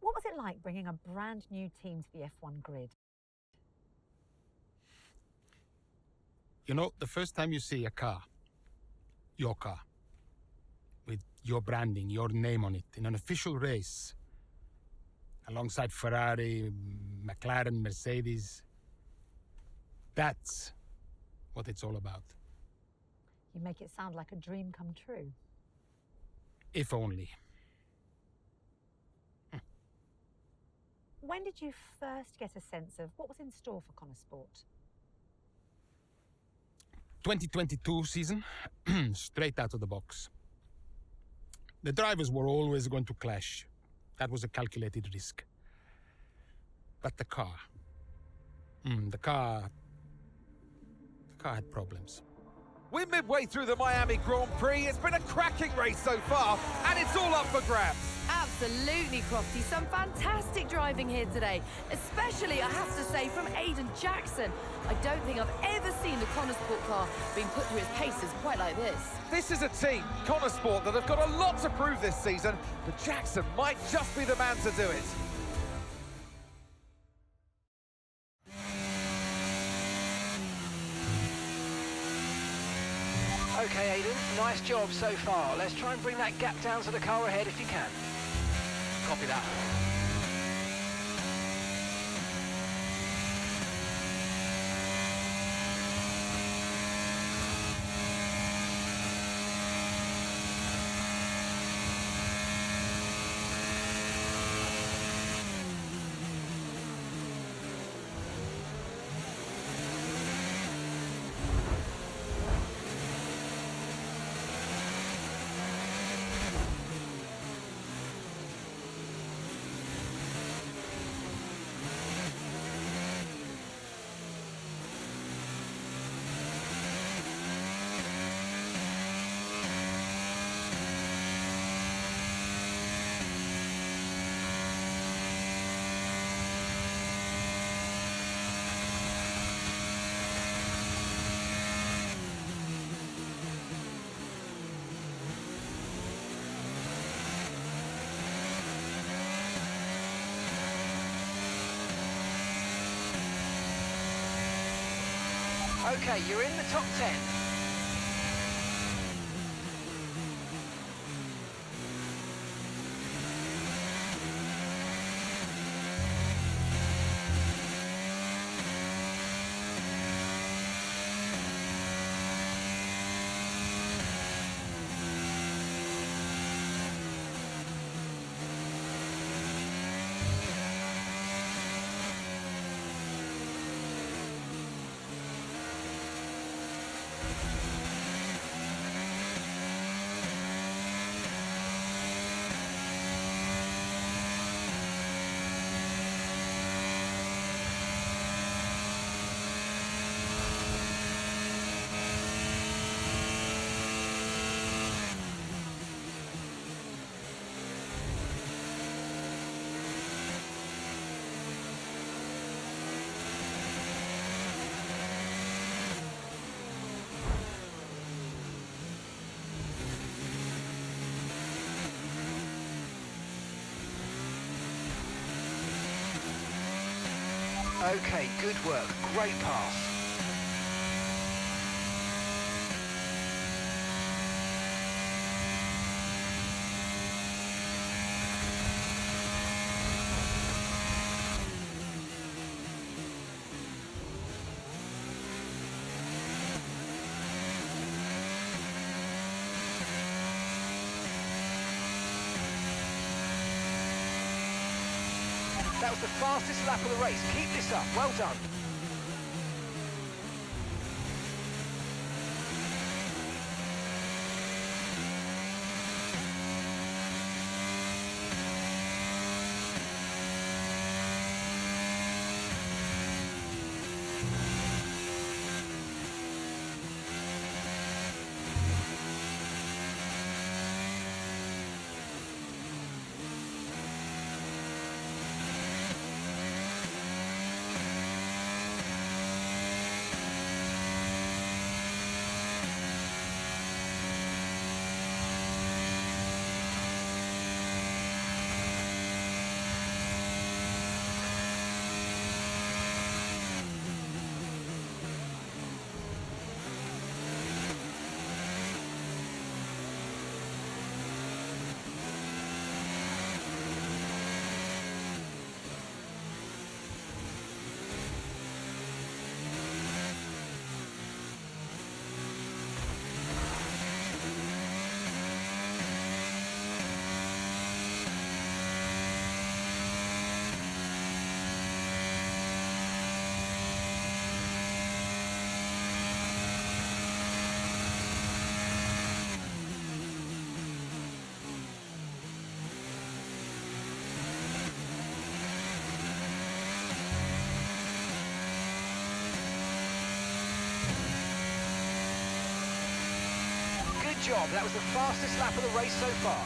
What was it like bringing a brand new team to the F1 grid? You know, the first time you see a car, your car, with your branding, your name on it, in an official race, alongside Ferrari, McLaren, Mercedes, that's what it's all about. You make it sound like a dream come true. If only. When did you first get a sense of what was in store for Connor Sport? 2022 season, straight out of the box. The drivers were always going to clash. That was a calculated risk. But the car had problems. We're midway through the Miami Grand Prix. It's been a cracking race so far, and it's all up for grabs. Absolutely, Crofty. Some fantastic driving here today, especially, I have to say, from Aiden Jackson. I don't think I've ever seen the Connor Sport car being put through its paces quite like this. This is a team, Connor Sport, that have got a lot to prove this season, but Jackson might just be the man to do it. Okay, Aiden, nice job so far. Let's try and bring that gap down to the car ahead if you can. Copy that. Okay, you're in the top 10. Okay, good work. Great pass. That was the fastest lap of the race. Keep this up. Well done. job. That was the fastest lap of the race so far.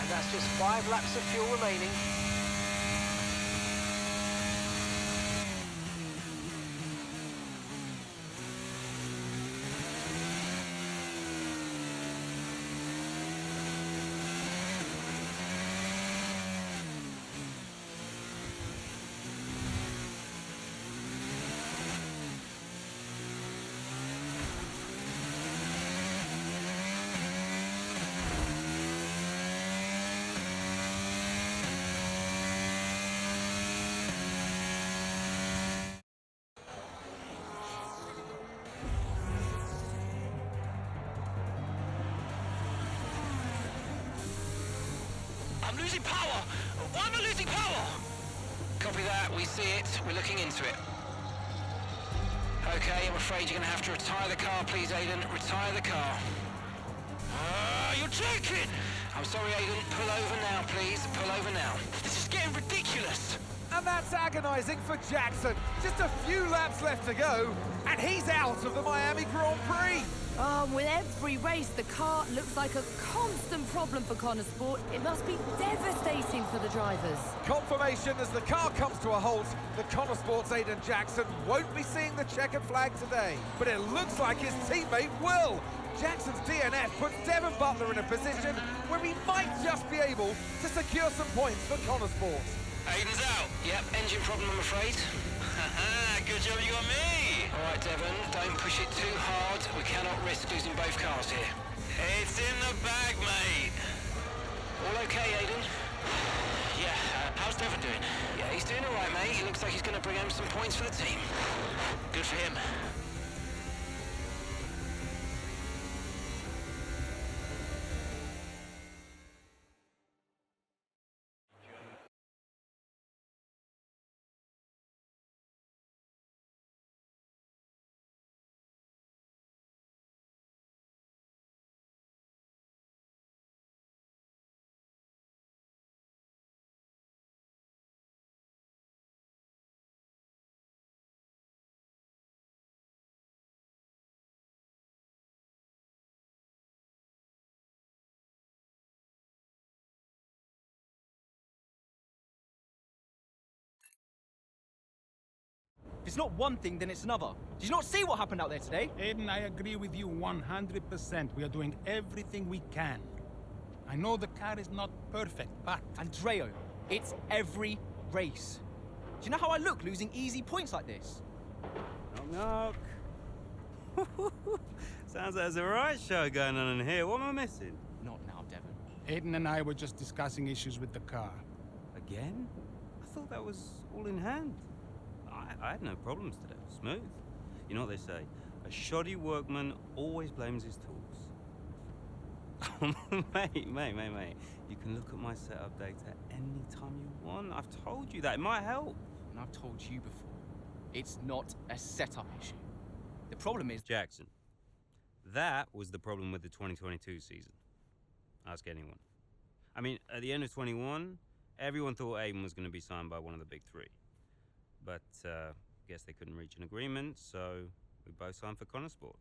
That's just 5 laps of fuel remaining. I'm losing power! Why am I losing power? Copy that, we see it, we're looking into it. Okay, I'm afraid you're going to have to retire the car, please, Aiden. Retire the car. You're joking! I'm sorry, Aiden. Pull over now, please. Pull over now. This is getting ridiculous! And that's agonising for Jackson. Just a few laps left to go, and he's out of the Miami Grand Prix. With every race, the car looks like a constant problem for Connor Sport. It must be devastating for the drivers. Confirmation as the car comes to a halt. The Connor Sports Aiden Jackson won't be seeing the checkered flag today, but it looks like his teammate will. Jackson's DNF puts Devon Butler in a position where he might just be able to secure some points for Connor Sports. Aiden's out. Yep, engine problem, I'm afraid. Good job you got me! All right, Devon, don't push it too hard. We cannot risk losing both cars here. It's in the bag, mate. All okay, Aiden? Yeah, how's Devon doing? Yeah, he's doing all right, mate. He looks like he's going to bring home some points for the team. Good for him. If it's not one thing, then it's another. Did you not see what happened out there today? Aiden, I agree with you 100%. We are doing everything we can. I know the car is not perfect, but... Andreo, it's every race. Do you know how I look losing easy points like this? Knock, knock. Sounds like there's a right show going on in here. What am I missing? Not now, Devon. Aiden and I were just discussing issues with the car. Again? I thought that was all in hand. I had no problems today. Smooth. You know what they say? A shoddy workman always blames his tools. mate. You can look at my setup data any time you want. I've told you that. It might help. And I've told you before, it's not a setup issue. The problem is... Jackson, that was the problem with the 2022 season. Ask anyone. I mean, at the end of 21, everyone thought Aiden was going to be signed by one of the big three. But, guess they couldn't reach an agreement, so we both signed for Connosport.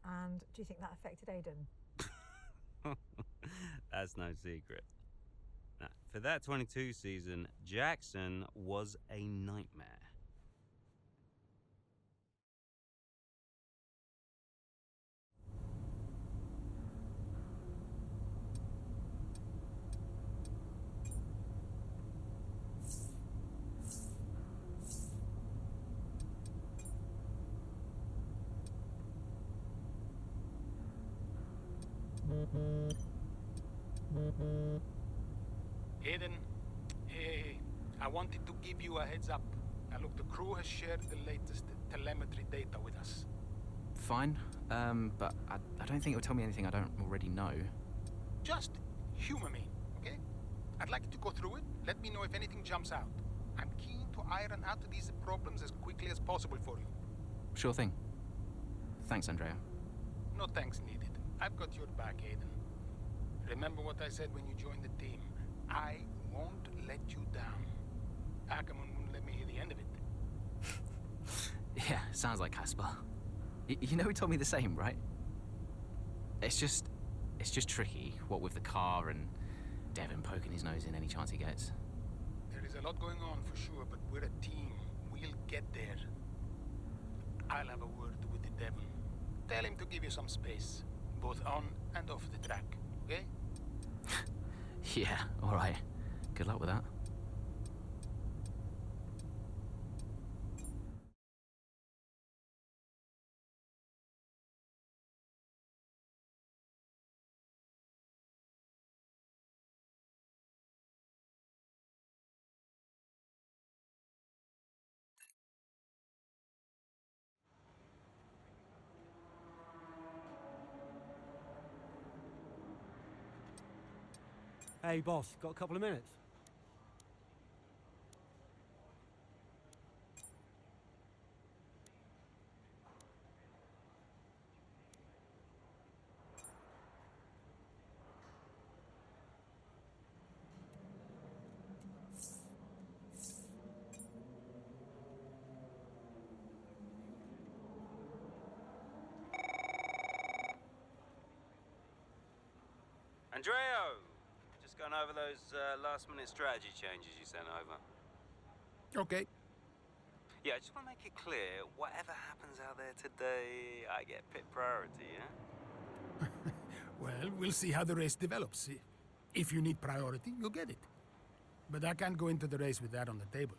And do you think that affected Aiden? That's no secret. Now, for that 22 season, Jackson was a nightmare. Aiden, hey, I wanted to give you a heads up. Now look, the crew has shared the latest telemetry data with us. Fine, but I don't think it'll tell me anything I don't already know. Just humor me, okay? I'd like you to go through it. Let me know if anything jumps out. I'm keen to iron out these problems as quickly as possible for you. Sure thing. Thanks, Andrea. No thanks needed. I've got your back, Aiden. Remember what I said when you joined the team. I won't let you down. Ackerman wouldn't let me hear the end of it. Yeah, sounds like Casper. You know he told me the same, right? It's just tricky, what with the car and Devon poking his nose in any chance he gets. There is a lot going on for sure, but we're a team. We'll get there. I'll have a word with the Devon. Tell him to give you some space, both on and off the track, okay? Yeah, alright. Good luck with that. Hey, boss, got a couple of minutes? Andreo! Just going over those last-minute strategy changes you sent over. Okay. Yeah, I just want to make it clear, whatever happens out there today, I get pit priority, yeah? Well, we'll see how the race develops. If you need priority, you'll get it. But I can't go into the race with that on the table.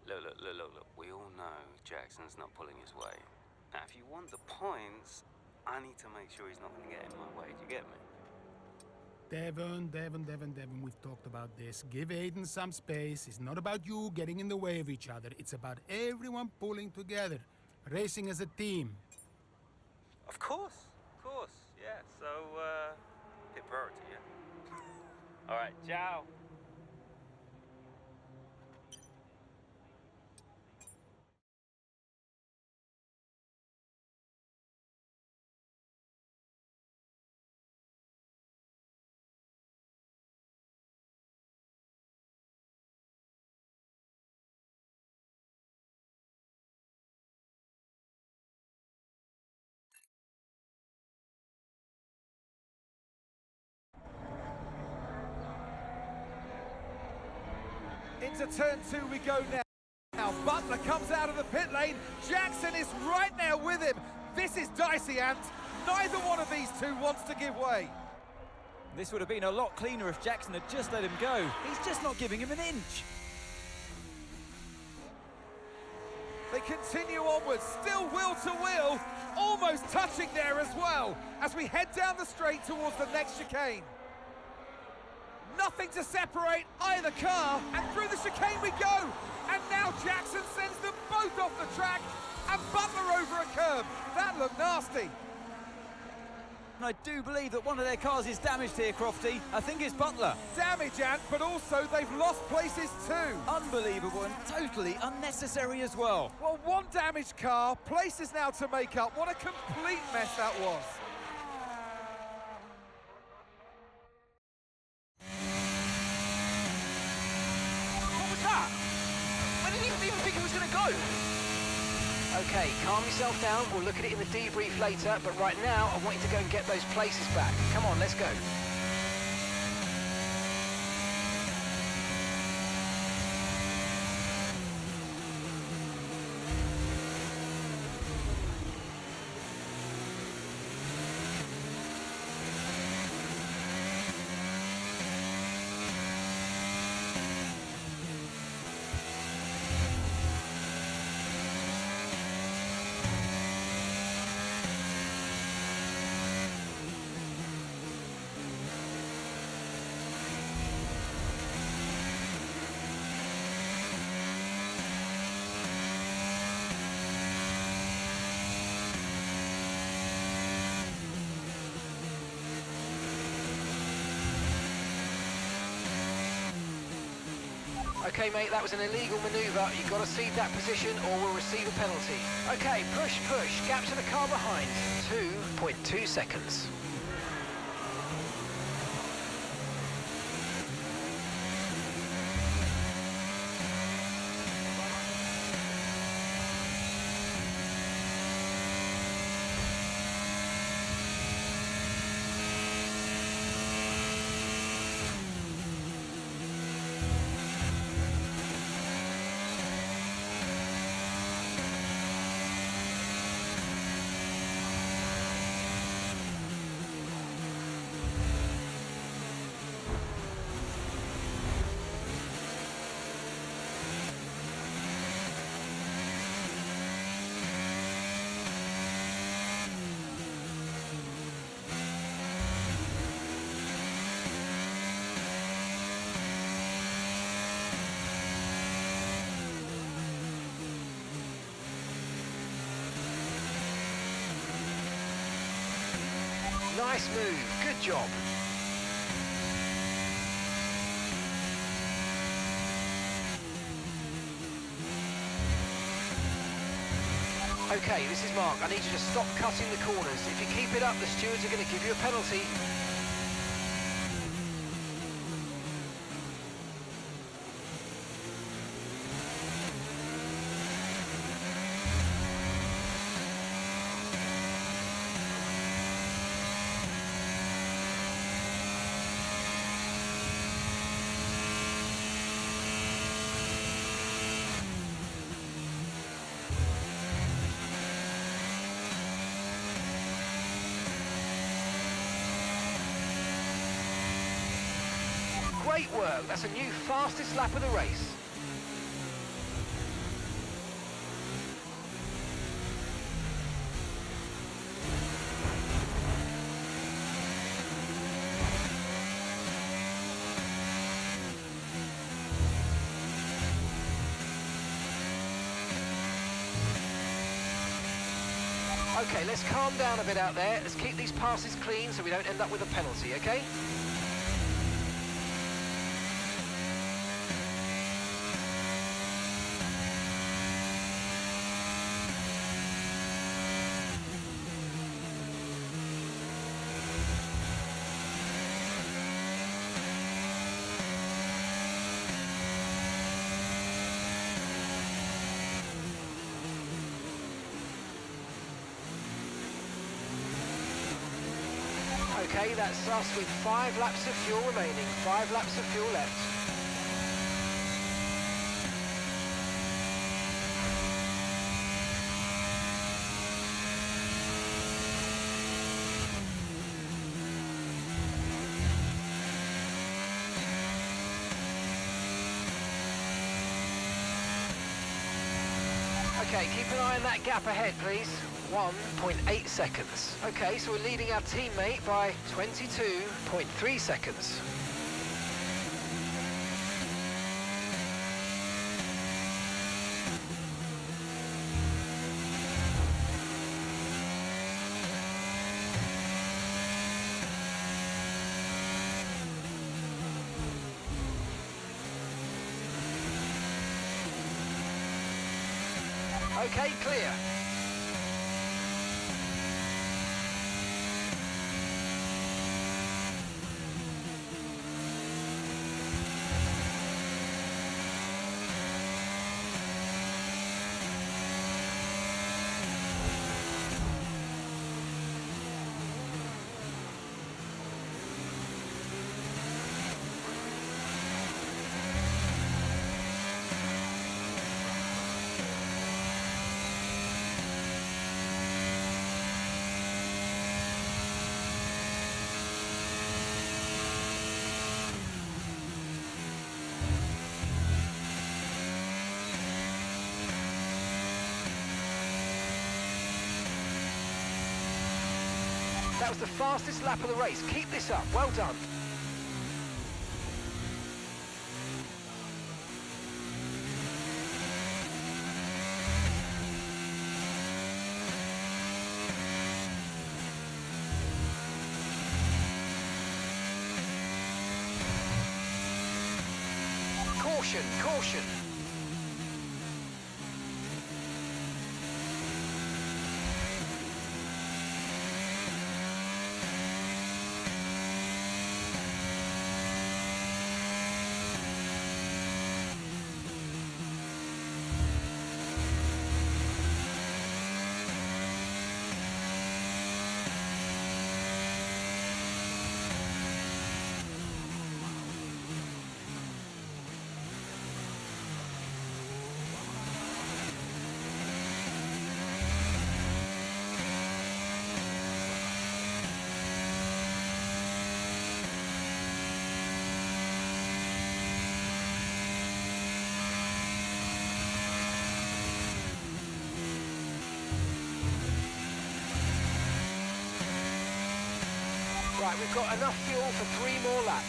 Look. We all know Jackson's not pulling his weight. Now, if you want the points, I need to make sure he's not going to get in my way. Do you get me? Devon, we've talked about this. Give Aiden some space. It's not about you getting in the way of each other. It's about everyone pulling together, racing as a team. Of course, yeah. So, pit priority, yeah? All right, ciao. Into turn two we go now. Butler comes out of the pit lane. Jackson is right now with him. This is dicey, Ant. Neither one of these two wants to give way. This would have been a lot cleaner if Jackson had just let him go. He's just not giving him an inch. They continue onwards, still wheel to wheel, almost touching there as well, as we head down the straight towards the next chicane. Nothing to separate either car, and through the chicane we go. And now Jackson sends them both off the track, and Butler over a curb. That looked nasty. And I do believe that one of their cars is damaged here, Crofty. I think it's Butler. Damage, Ant, but also they've lost places too. Unbelievable and totally unnecessary as well. Well, one damaged car, places now to make up. What a complete mess that was. What was that? I didn't even think it was going to go. Okay, calm yourself down. We'll look at it in the debrief later, but right now, I want you to go and get those places back. Come on, let's go. Okay, mate, that was an illegal manoeuvre. You've got to cede that position or we'll receive a penalty. Okay, push, push. Gap to the car behind. 2.2 seconds. Nice move, good job. Okay, this is Mark. I need you to stop cutting the corners. If you keep it up, the stewards are going to give you a penalty. Great work, that's a new fastest lap of the race. Okay, let's calm down a bit out there. Let's keep these passes clean so we don't end up with a penalty, okay? Okay, that's us with 5 laps of fuel remaining. 5 laps of fuel left. Okay, keep an eye on that gap ahead, please. 1.8 seconds. Okay, so we're leading our teammate by 22.3 seconds. Okay, clear. That was the fastest lap of the race. Keep this up. Well done. Caution, caution. Right, we've got enough fuel for 3 more laps.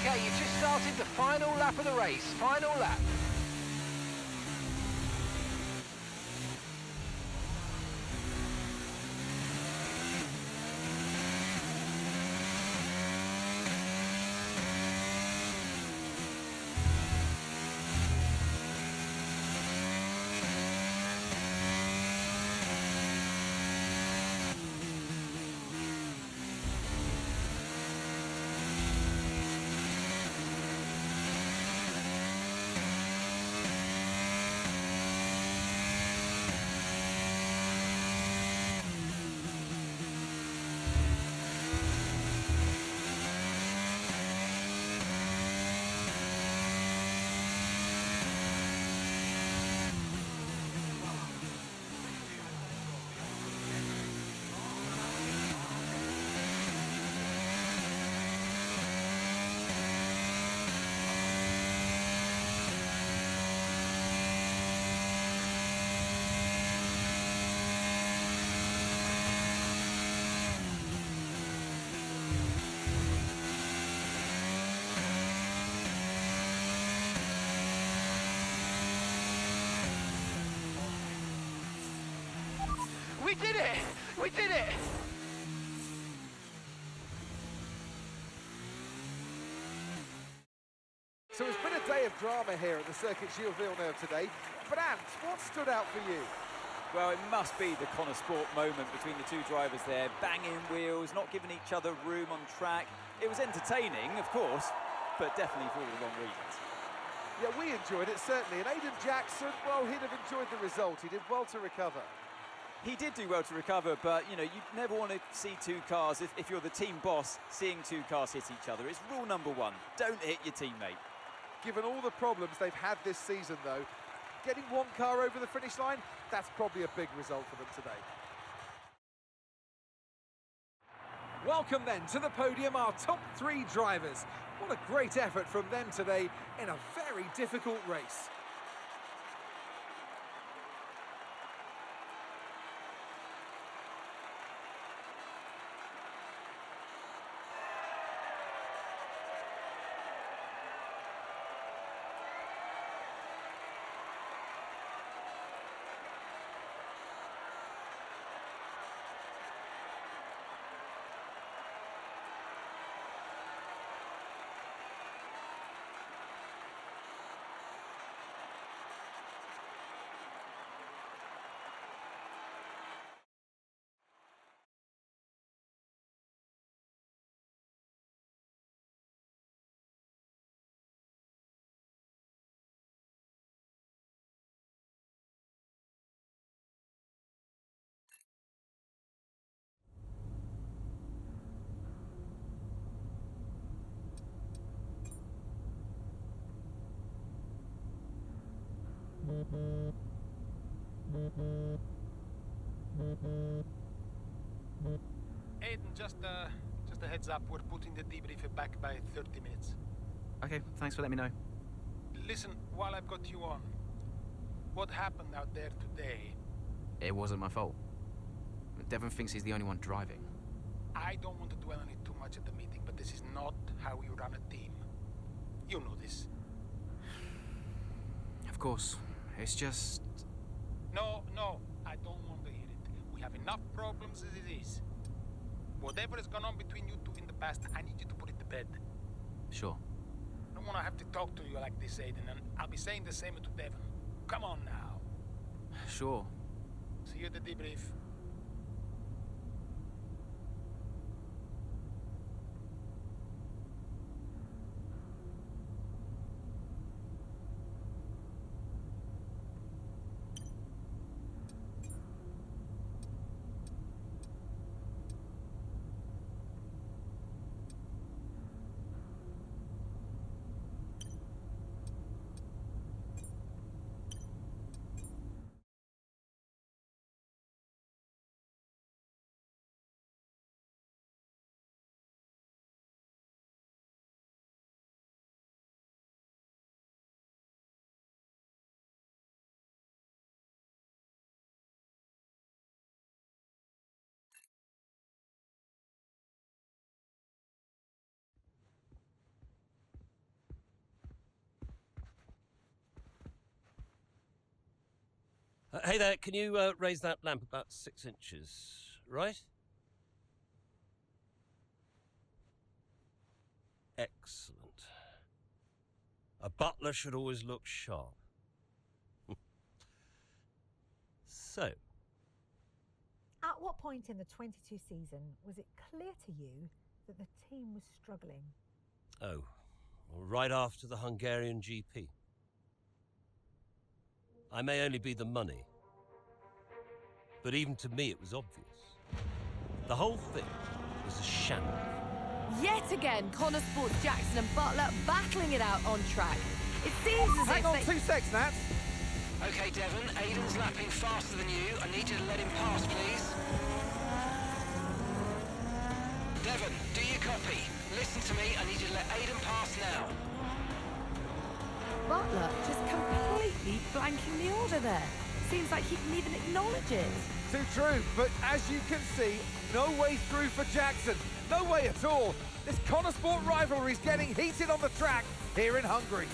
Okay, you've just started the final lap of the race. Final lap. We did it! We did it! So it's been a day of drama here at the Circuit Gilles Villeneuve today. But Ant, what stood out for you? Well, it must be the Connor Sport moment between the two drivers there, banging wheels, not giving each other room on track. It was entertaining, of course, but definitely for all the wrong reasons. Yeah, we enjoyed it, certainly. And Aiden Jackson, well, he'd have enjoyed the result. He did well to recover. He did do well to recover, but, you know, you never want to see two cars, if you're the team boss, seeing two cars hit each other. It's rule number one, don't hit your teammate. Given all the problems they've had this season, though, getting one car over the finish line, that's probably a big result for them today. Welcome then to the podium, our top three drivers. What a great effort from them today in a very difficult race. Aiden, just a heads up, we're putting the debrief back by 30 minutes. Okay, thanks for letting me know. Listen, while I've got you on, what happened out there today? It wasn't my fault. Devon thinks he's the only one driving. I don't want to dwell on it too much at the meeting, but this is not how we run a team. You know this. Of course. It's just... No, I don't want to hear it. We have enough problems as it is. Whatever has gone on between you two in the past, I need you to put it to bed. Sure. I don't want to have to talk to you like this, Aiden, and I'll be saying the same to Devon. Come on now. Sure. See you at the debrief. Hey there, can you raise that lamp about 6 inches, right? Excellent. A butler should always look sharp. So. At what point in the 22 season was it clear to you that the team was struggling? Oh, well, right after the Hungarian GP. I may only be the money, but even to me it was obvious. The whole thing was a shambles. Yet again, Connor Sports, Jackson and Butler battling it out on track. It seems as Hang on if 2 seconds, Nat. Okay, Devon, Aiden's lapping faster than you. I need you to let him pass, please. Devon, do you copy? Listen to me, I need you to let Aiden pass now. Butler just completely blanking the order there. Seems like he didn't even acknowledge it. Too true, but as you can see, no way through for Jackson. No way at all. This Connor Sport rivalry is getting heated on the track here in Hungary.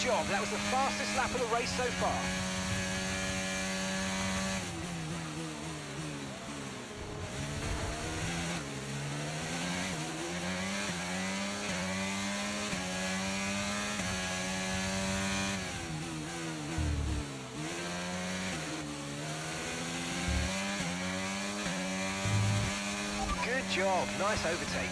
job. That was the fastest lap of the race so far. Good job, nice overtake.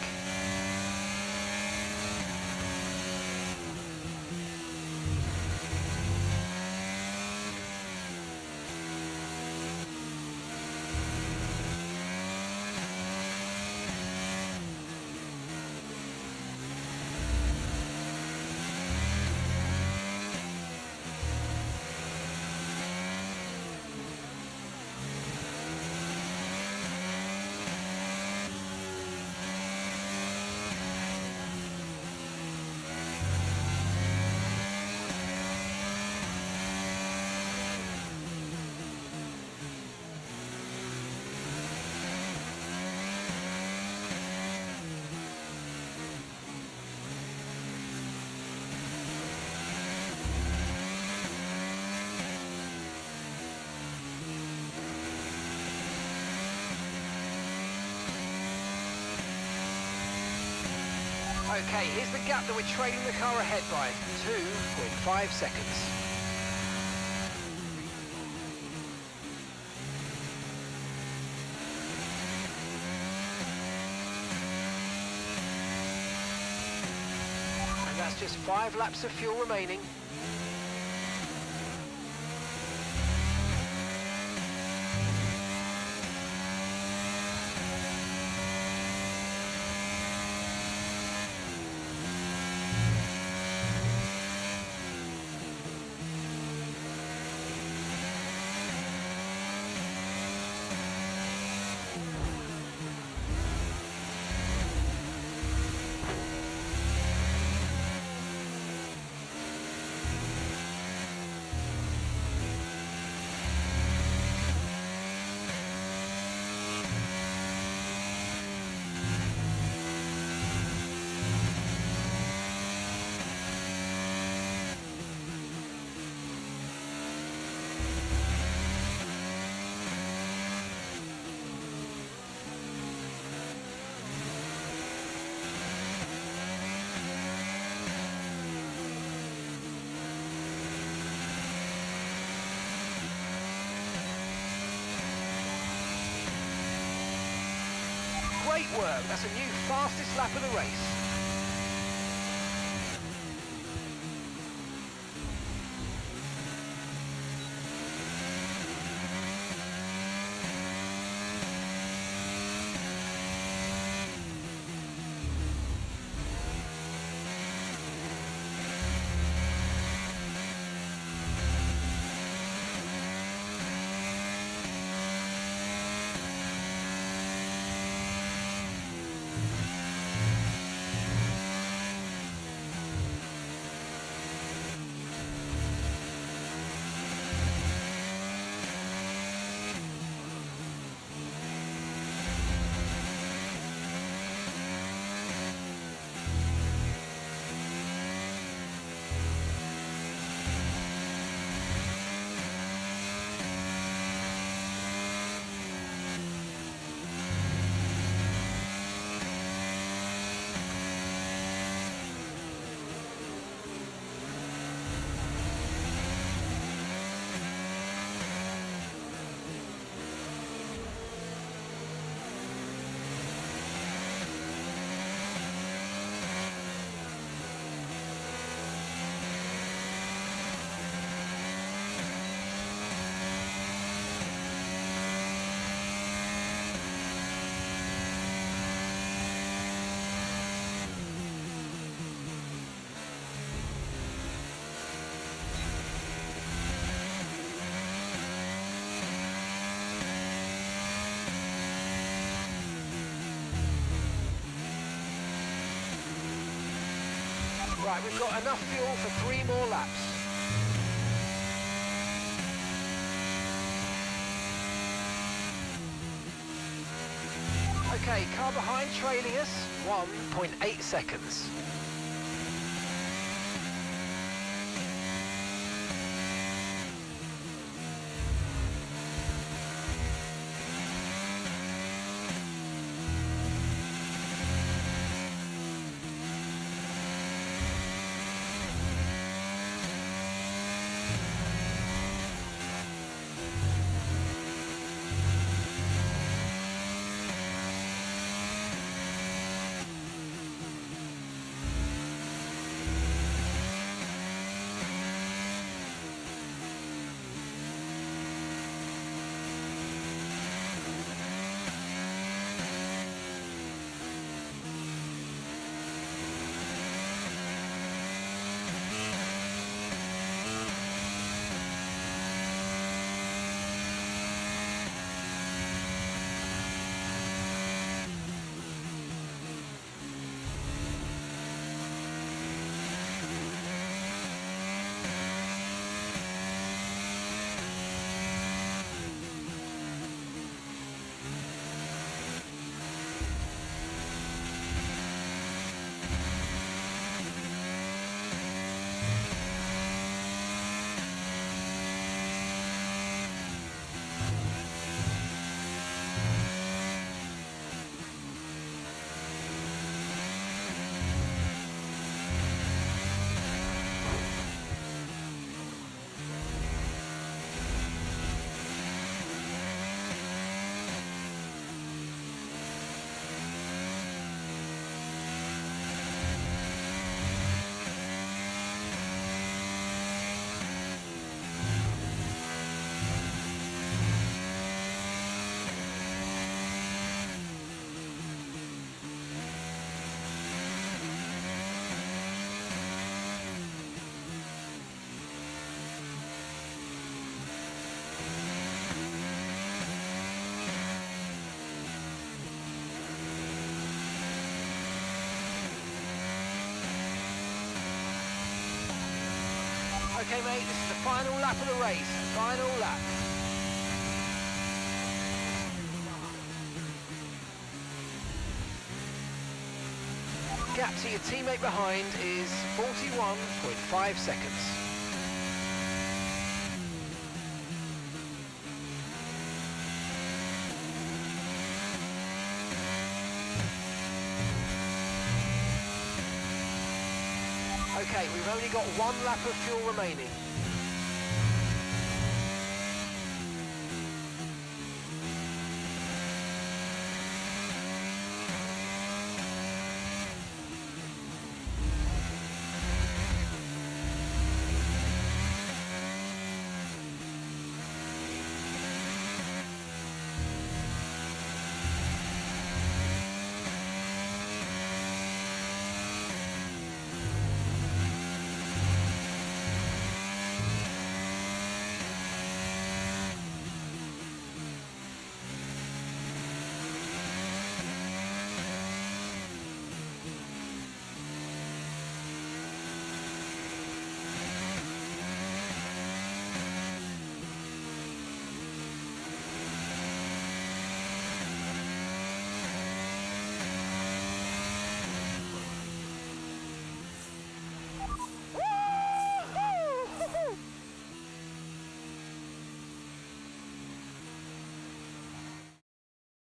Okay, here's the gap that we're trailing the car ahead by, 2.5 seconds. And that's just 5 laps of fuel remaining. Great work, that's a new fastest lap of the race. Right, we've got enough fuel for 3 more laps. Okay, car behind trailing us, 1.8 seconds. Okay, mate, this is the final lap of the race. Final lap. Gap to your teammate behind is 41.5 seconds. Okay, we've only got 1 lap of fuel remaining.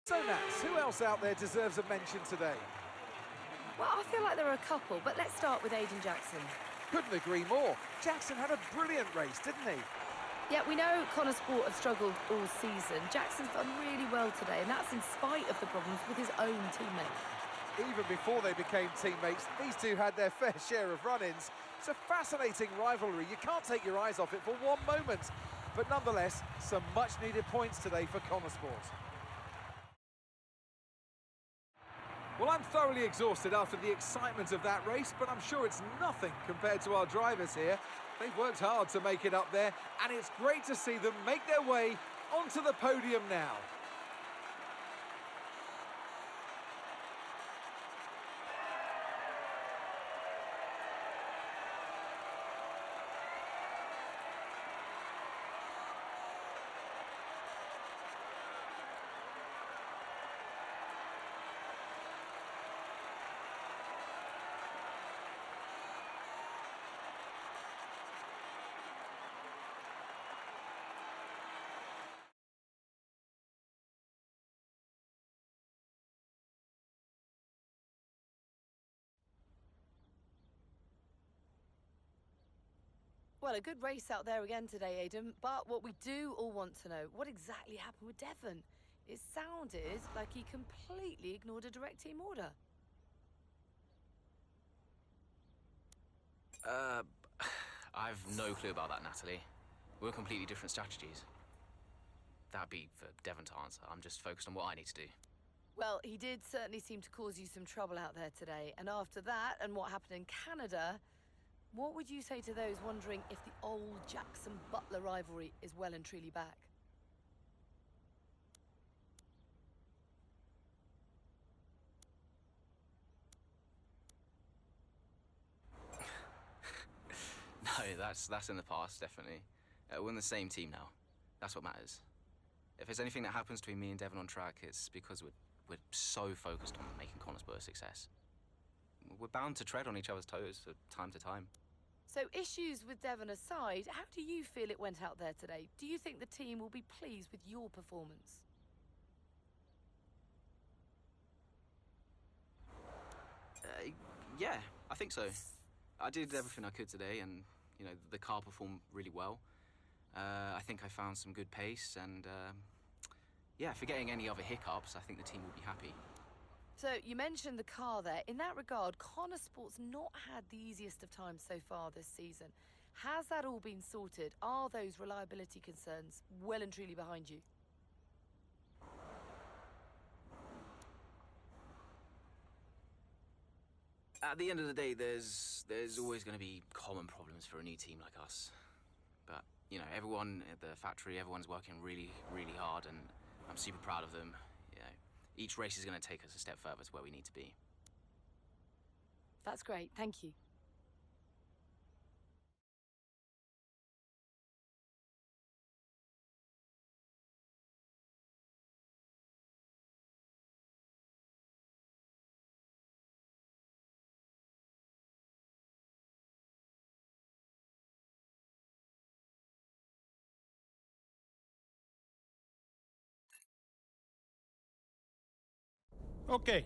So Nats, who else out there deserves a mention today? Well, I feel like there are a couple, but let's start with Aiden Jackson. Couldn't agree more. Jackson had a brilliant race, didn't he? Yeah, we know Connor Sport have struggled all season. Jackson's done really well today, and that's in spite of the problems with his own teammate. Even before they became teammates, these two had their fair share of run-ins. It's a fascinating rivalry. You can't take your eyes off it for one moment. But nonetheless, some much-needed points today for Connor Sport. Well, I'm thoroughly exhausted after the excitement of that race, but I'm sure it's nothing compared to our drivers here. They've worked hard to make it up there, and it's great to see them make their way onto the podium now. Well, a good race out there again today, Aidan, but what we do all want to know, what exactly happened with Devon? It sounded like he completely ignored a direct team order. I've no clue about that, Natalie. We're completely different strategies. That'd be for Devon to answer. I'm just focused on what I need to do. Well, he did certainly seem to cause you some trouble out there today, and after that and what happened in Canada, what would you say to those wondering if the old Jackson-Butler rivalry is well and truly back? No, that's in the past, definitely. We're in the same team now. That's what matters. If there's anything that happens between me and Devon on track, it's because we're so focused on making Connor Sport a success. We're bound to tread on each other's toes from time to time. So issues with Devon aside, how do you feel it went out there today? Do you think the team will be pleased with your performance? Yeah, I think so. I did everything I could today, and you know the car performed really well. I think I found some good pace, and yeah, forgetting any other hiccups, I think the team will be happy. So you mentioned the car there. In that regard, Connor Sport's not had the easiest of times so far this season. Has that all been sorted? Are those reliability concerns well and truly behind you? At the end of the day, there's always going to be common problems for a new team like us. But, you know, everyone at the factory, everyone's working really, really hard, and I'm super proud of them. You know, each race is going to take us a step further to where we need to be. That's great. Thank you. Okay.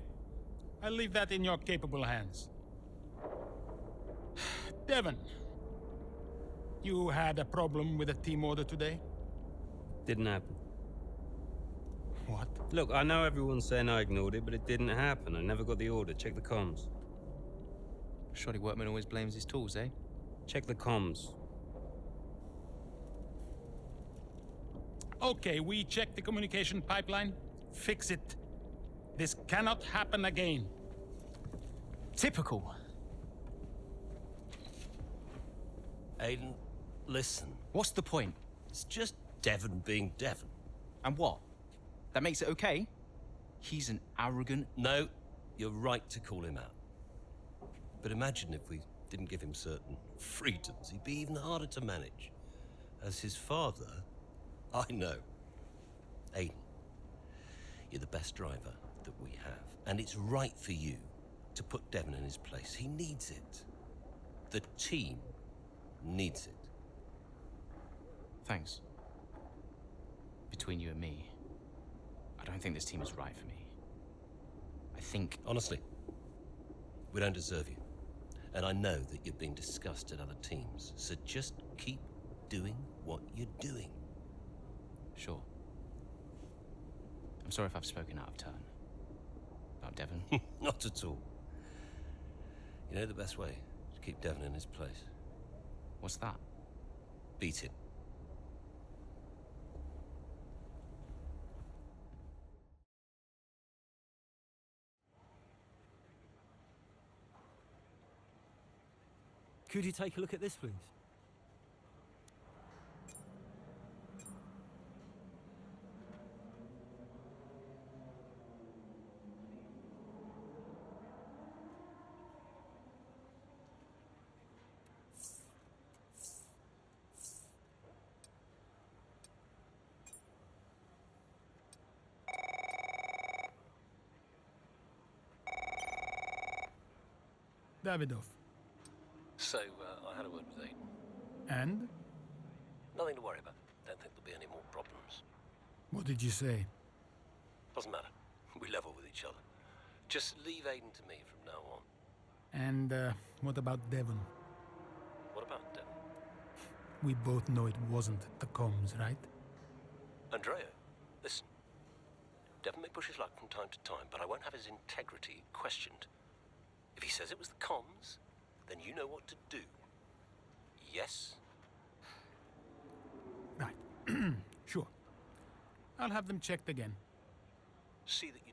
I'll leave that in your capable hands. Devon, you had a problem with a team order today? Didn't happen. What? Look, I know everyone's saying I ignored it, but it didn't happen. I never got the order. Check the comms. Shoddy workman always blames his tools, eh? Check the comms. Okay, we checked the communication pipeline. Fix it. This cannot happen again. Typical. Aiden, listen. What's the point? It's just Devon being Devon. And what? That makes it okay? He's an arrogant... No, you're right to call him out. But imagine if we didn't give him certain freedoms. He'd be even harder to manage. As his father, I know. Aiden, you're the best driver that we have. And it's right for you to put Devon in his place. He needs it. The team needs it. Thanks. Between you and me, I don't think this team is right for me. I think... Honestly, we don't deserve you. And I know that you're being discussed at other teams. So just keep doing what you're doing. Sure. I'm sorry if I've spoken out of turn. About Devon. Not at all. You know the best way to keep Devon in his place? What's that? Beat him. Could you take a look at this, please? Davidoff. So, I had a word with Aiden. And? Nothing to worry about. Don't think there'll be any more problems. What did you say? Doesn't matter. We level with each other. Just leave Aiden to me from now on. And, what about Devon? What about Devon? We both know it wasn't the comms, right? Andrea, listen. Devon may push his luck from time to time, but I won't have his integrity questioned. If he says it was the comms, then you know what to do. Yes? Right. Sure. I'll have them checked again. See that you